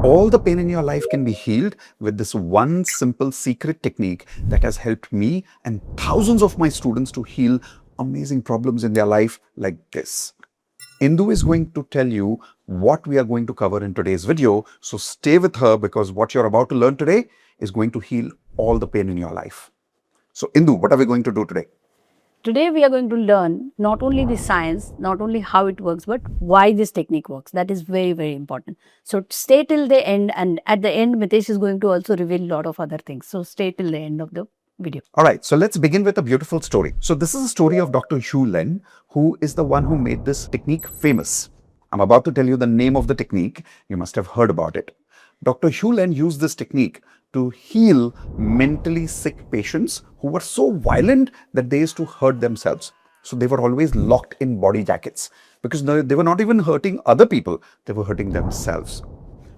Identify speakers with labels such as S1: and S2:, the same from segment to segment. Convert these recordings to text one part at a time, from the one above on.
S1: all the pain in your life can be healed with this one simple secret technique that has helped me and thousands of my students to heal amazing problems in their life like this. Indu is going to tell you what we are going to cover in today's video. So stay with her because what you're about to learn today is going to heal all the pain in your life. So Indu, what are we going to do today?
S2: Today we are going to learn not only the science, not only how it works, but why this technique works. That is very, very important. So stay till the end, and at the end, Mitesh is going to also reveal a lot of other things. So stay till the end of the video.
S1: All right, so let's begin with a beautiful story. So this is a story of Dr. Hugh Len, who is the one who made this technique famous. I'm about to tell you the name of the technique. You must have heard about it. Dr. Hugh Len used this technique to heal mentally sick patients who were so violent that they used to hurt themselves. So they were always locked in body jackets because they were not even hurting other people, they were hurting themselves.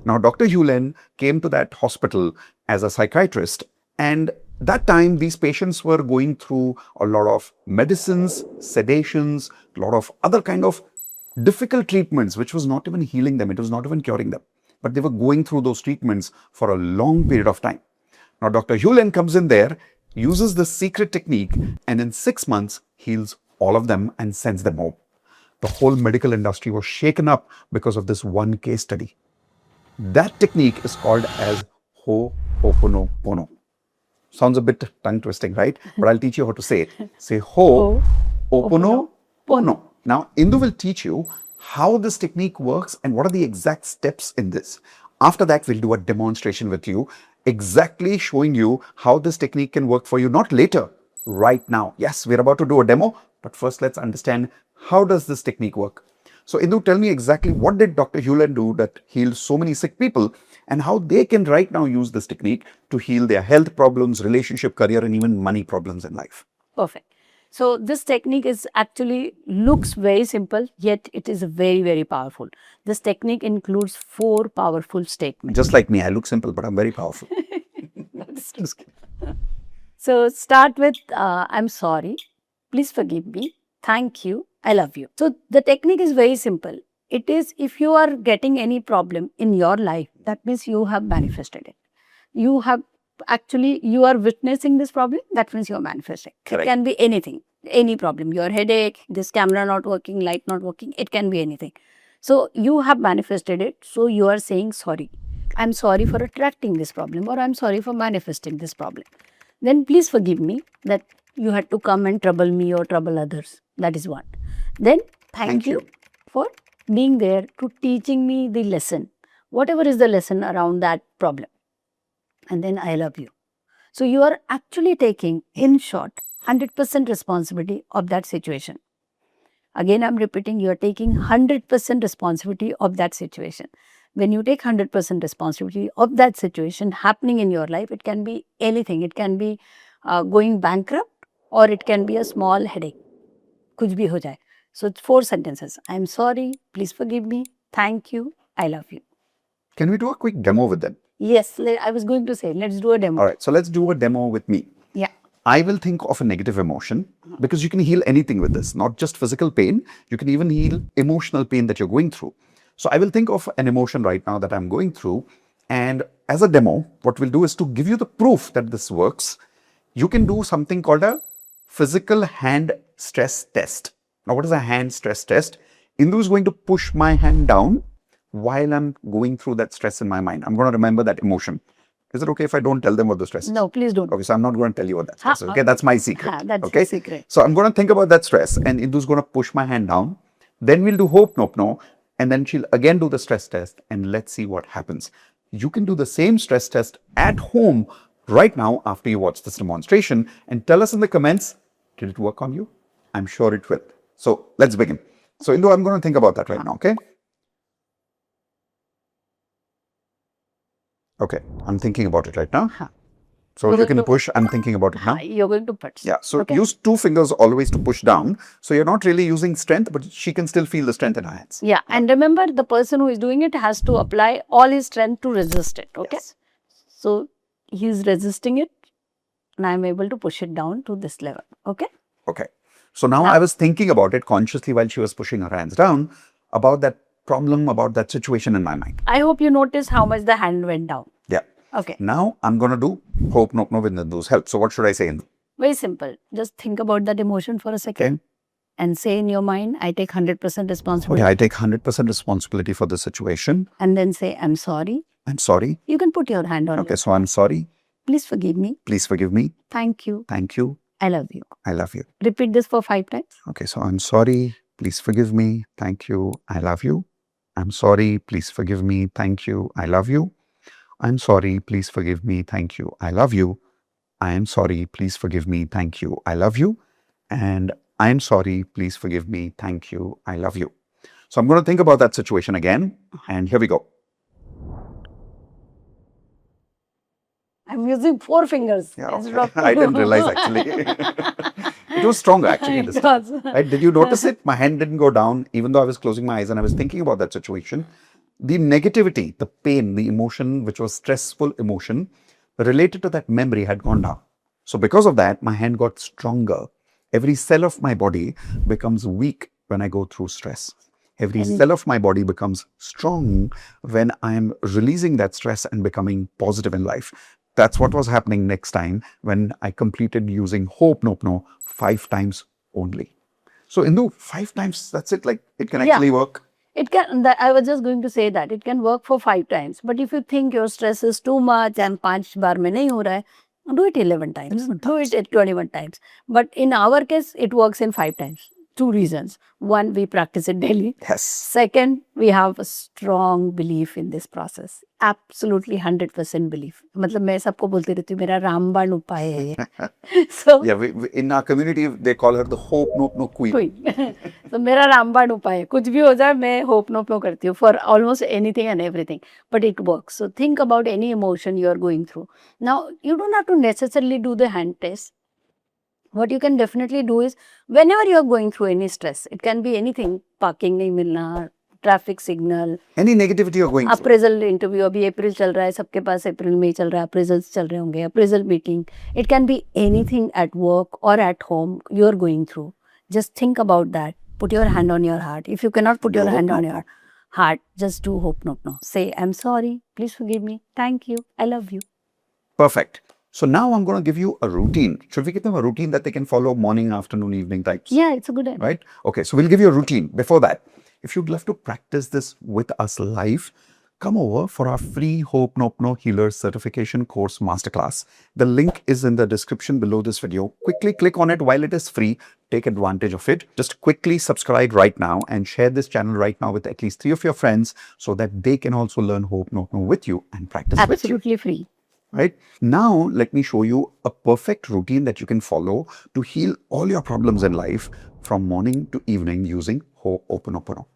S1: Now, Dr. Hugh Len came to that hospital as a psychiatrist, and that time these patients were going through a lot of medicines, sedations, a lot of other kind of difficult treatments, which was not even healing them, it was not even curing them. But they were going through those treatments for a long period of time. Now, Dr. Hugh Len comes in there, uses this secret technique, and in 6 months, heals all of them and sends them home. The whole medical industry was shaken up because of this one case study. That technique is called as Ho'oponopono. Sounds a bit tongue twisting, right? But I'll teach you how to say it. Say Ho'oponopono. Now, Indu will teach you how this technique works and what are the exact steps in this. After that, we'll do a demonstration with you, exactly showing you how this technique can work for you, not later, right now. Yes, we're about to do a demo, but first let's understand how does this technique work. So Indu, tell me exactly what did Dr. Hugh Len do that healed so many sick people and how they can right now use this technique to heal their health problems, relationship, career, and even money problems in life.
S2: Perfect. So this technique is actually looks very simple, yet it is very, very powerful. This technique includes 4 powerful statements.
S1: Just like me, I look simple, but I'm very powerful.
S2: So start with, I'm sorry, please forgive me, thank you, I love you. So the technique is very simple. It is if you are getting any problem in your life, that means you have manifested it. You have actually, you are witnessing this problem, that means you are manifesting.
S1: Correct.
S2: It can be anything, any problem, your headache, this camera not working, light not working, it can be anything. So you have manifested it, so you are saying sorry. I'm sorry for attracting this problem, or I'm sorry for manifesting this problem. Then please forgive me that you had to come and trouble me or trouble others. That is one. Then thank you for being there to teaching me the lesson, whatever is the lesson around that problem. And then I love you. So you are actually taking, in short, 100% responsibility of that situation. Again, I'm repeating, you are taking 100% responsibility of that situation. When you take 100% responsibility of that situation happening in your life, it can be anything. It can be going bankrupt, or it can be a small headache. Kuch bhi ho jaye. So it's 4 sentences. I'm sorry, please forgive me, thank you, I love you.
S1: Can we do a quick demo with them?
S2: Yes, I was going to say, let's do a demo.
S1: All right, so let's do a demo with me.
S2: Yeah.
S1: I will think of a negative emotion because you can heal anything with this, not just physical pain. You can even heal emotional pain that you're going through. So I will think of an emotion right now that I'm going through. And as a demo, what we'll do is to give you the proof that this works. You can do something called a physical hand stress test. Now, what is a hand stress test? Indu is going to push my hand down while I'm going through that stress in my mind. I'm going to remember that emotion. Is it okay if I don't tell them what the stress is?
S2: No, please don't.
S1: Okay, so I'm not going to tell you what that stress is. Okay, that's my secret.
S2: That's
S1: okay?
S2: your secret.
S1: So I'm going to think about that stress and Indu's going to push my hand down. Then we'll do Ho'oponopono and then she'll again do the stress test and let's see what happens. You can do the same stress test at home right now after you watch this demonstration and tell us in the comments, did it work on you? I'm sure it will. So let's begin. So Indu, I'm going to think about that right now, okay? Okay, I'm thinking about it right now. So you can push, I'm thinking about it now.
S2: You're going to push.
S1: Yeah, so use 2 fingers always to push down. So you're not really using strength, but she can still feel the strength in her hands.
S2: Yeah, and remember the person who is doing it has to apply all his strength to resist it, okay?
S1: Yes.
S2: So he's resisting it and I'm able to push it down to this level, okay?
S1: Okay. So now I was thinking about it consciously while she was pushing her hands down about that problem, about that situation in my mind.
S2: I hope you noticed how much the hand went down.
S1: Yeah.
S2: Okay.
S1: Now I'm going to do hope no with Indu's help. So what should I say, Indu?
S2: Very simple. Just think about that emotion for a second.
S1: Okay.
S2: And say in your mind, I take 100% responsibility.
S1: Okay, I take 100% responsibility for the situation.
S2: And then say, I'm sorry.
S1: I'm sorry.
S2: You can put your hand on
S1: Okay,
S2: it.
S1: so I'm sorry.
S2: Please forgive me.
S1: Please forgive me.
S2: Thank you.
S1: Thank you.
S2: I love you.
S1: I love you.
S2: Repeat this for 5 times.
S1: Okay, so I'm sorry. Please forgive me. Thank you. I love you. I'm sorry. Please forgive me. Thank you. I love you. I'm sorry. Please forgive me. Thank you. I love you. I am sorry. Please forgive me. Thank you. I love you. And I am sorry. Please forgive me. Thank you. I love you. So I'm going to think about that situation again. And here we go.
S2: I'm using 4 fingers.
S1: Yeah,
S2: instead of
S1: I didn't
S2: two.
S1: realize actually. It was stronger actually this
S2: It
S1: time.
S2: was.
S1: Right? Did you notice it? My hand didn't go down even though I was closing my eyes and I was thinking about that situation. The negativity, the pain, the emotion, which was stressful emotion related to that memory had gone down. So because of that, my hand got stronger. Every cell of my body becomes weak when I go through stress. Every cell of my body becomes strong when I'm releasing that stress and becoming positive in life. That's what was happening next time when I completed using Hope No 5 times only. So Indu, 5 times, that's it. Like it can actually work.
S2: It can. I was just going to say that it can work for 5 times. But if you think your stress is too much and 5 बार में नहीं हो रहा है, do it 11 times. Do it 21 times. But in our case, it works in 5 times. 2 reasons. One, we practice it daily.
S1: Yes.
S2: Second, we have a strong belief in this process. Absolutely 100% belief. मतलब मैं सबको बोलती रहती हूँ मेरा रामबाण उपाय है ये. So
S1: Yeah, in our community, they call her the Hope No Queen.
S2: तो मेरा रामबाण उपाय है. कुछ भी हो जाए मैं hope no करती हूँ for almost anything and everything. But it works. So think about any emotion you are going through. Now, you don't have to necessarily do the hand test. What you can definitely do is, whenever you are going through any stress, it can be anything, parking नहीं मिलना, traffic signal,
S1: Any negativity you're going through.
S2: appraisal interview, अभी अप्रैल चल रहा है, सबके पास अप्रैल में ही चल रहा है, appraisals चल रहे होंगे, appraisal meeting. It can be anything at work or at home you are going through. Just think about that. Put your hand on your heart. If you cannot put your hand on your heart, just do hope no. Say, I'm sorry, please forgive me, thank you, I love you.
S1: Perfect. So now I'm going to give you a routine. Should we give them a routine that they can follow morning, afternoon, evening types?
S2: Yeah, it's a good idea.
S1: Right? Okay, so we'll give you a routine. Before that, if you'd love to practice this with us live, come over for our free Hope No Healer Certification Course Masterclass. The link is in the description below this video. Quickly click on it while it is free. Take advantage of it. Just quickly subscribe right now and share this channel right now with at least 3 of your friends so that they can also learn Hope No with you and practice with you.
S2: Absolutely free.
S1: Right? Now, let me show you a perfect routine that you can follow to heal all your problems in life from morning to evening using Ho'oponopono.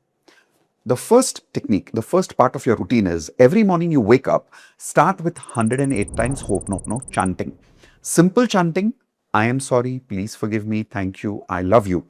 S1: The first technique, the first part of your routine is every morning you wake up, start with 108 times Ho'oponopono chanting. Simple chanting, I am sorry, please forgive me, thank you, I love you.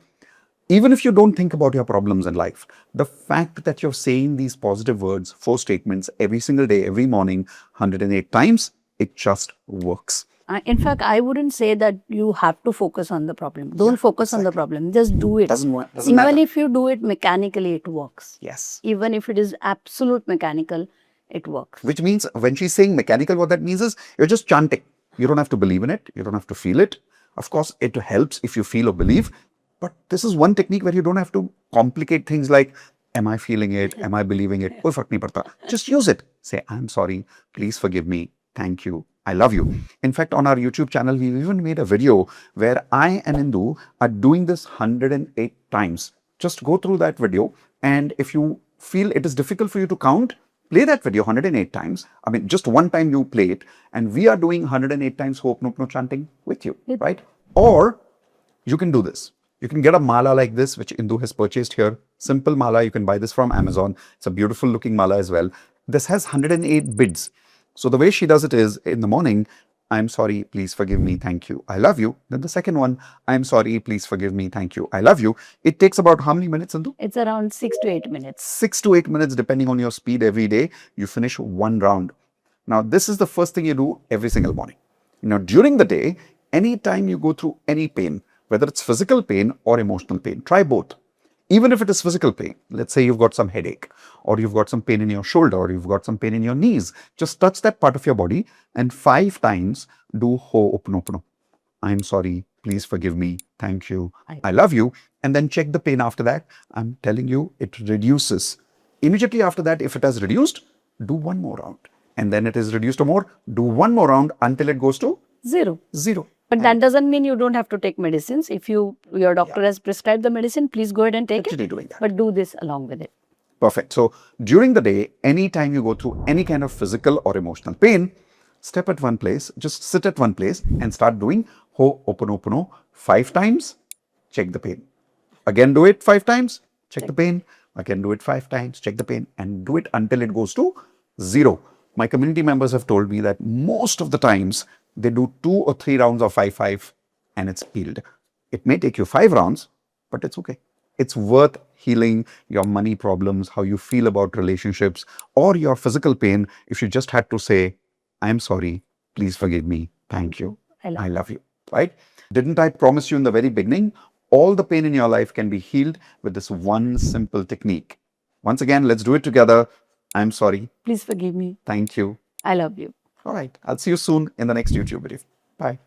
S1: Even if you don't think about your problems in life, the fact that you're saying these positive words, 4 statements every single day, every morning, 108 times, it just works.
S2: In fact, I wouldn't say that you have to focus on the problem. Don't focus on the problem. Just do it.
S1: Doesn't
S2: Even
S1: matter.
S2: if you do it mechanically, it works.
S1: Yes.
S2: Even if it is absolute mechanical, it works.
S1: Which means when she's saying mechanical, what that means is you're just chanting. You don't have to believe in it. You don't have to feel it. Of course, it helps if you feel or believe. But this is one technique where you don't have to complicate things like, am I feeling it? Am I believing it? कोई फर्क नहीं पड़ता. Just use it. Say, I'm sorry. Please forgive me. Thank you. I love you. In fact, on our YouTube channel, we've even made a video where I and Indu are doing this 108 times. Just go through that video. And if you feel it is difficult for you to count, play that video 108 times. I mean, just one time you play it. And we are doing 108 times Hope No chanting with you, right? Or you can do this. You can get a mala like this, which Indu has purchased here. Simple mala. You can buy this from Amazon. It's a beautiful looking mala as well. This has 108 bids. So the way she does it is in the morning, I'm sorry, please forgive me, thank you, I love you. Then the second one, I'm sorry, please forgive me, thank you, I love you. It takes about how many minutes, Indu?
S2: It's around 6 to 8 minutes.
S1: 6 to 8 minutes, depending on your speed every day. You finish one round. Now, this is the first thing you do every single morning. Now, during the day, anytime you go through any pain, whether it's physical pain or emotional pain, try both. Even if it is physical pain, let's say you've got some headache, or you've got some pain in your shoulder, or you've got some pain in your knees, just touch that part of your body and 5 times do Ho'oponopono. I'm sorry, please forgive me, thank you, I love you, and then check the pain after that. I'm telling you, it reduces. Immediately after that, if it has reduced, do one more round. And then it is reduced to more, do one more round until it goes to
S2: Zero.
S1: zero.
S2: But that doesn't mean you don't have to take medicines. If your doctor has prescribed the medicine, please go ahead and take
S1: Continue
S2: it.
S1: doing that.
S2: But do this along with it.
S1: Perfect. So during the day, anytime you go through any kind of physical or emotional pain, step at one place, just sit at one place and start doing Ho'oponopono 5 times, check the pain. Again, do it 5 times, check the pain. Again, do it 5 times, check the pain, and do it until it goes to zero. My community members have told me that most of the times they do 2 or 3 rounds of 5-5 and it's healed. It may take you 5 rounds, but it's okay. It's worth healing your money problems, how you feel about relationships, or your physical pain if you just had to say, I'm sorry, please forgive me, thank you, I love you, right? Didn't I promise you in the very beginning, all the pain in your life can be healed with this one simple technique. Once again, let's do it together. I'm sorry,
S2: Please forgive me.
S1: thank you,
S2: I love you.
S1: all right. I'll see you soon in the next YouTube video. Bye.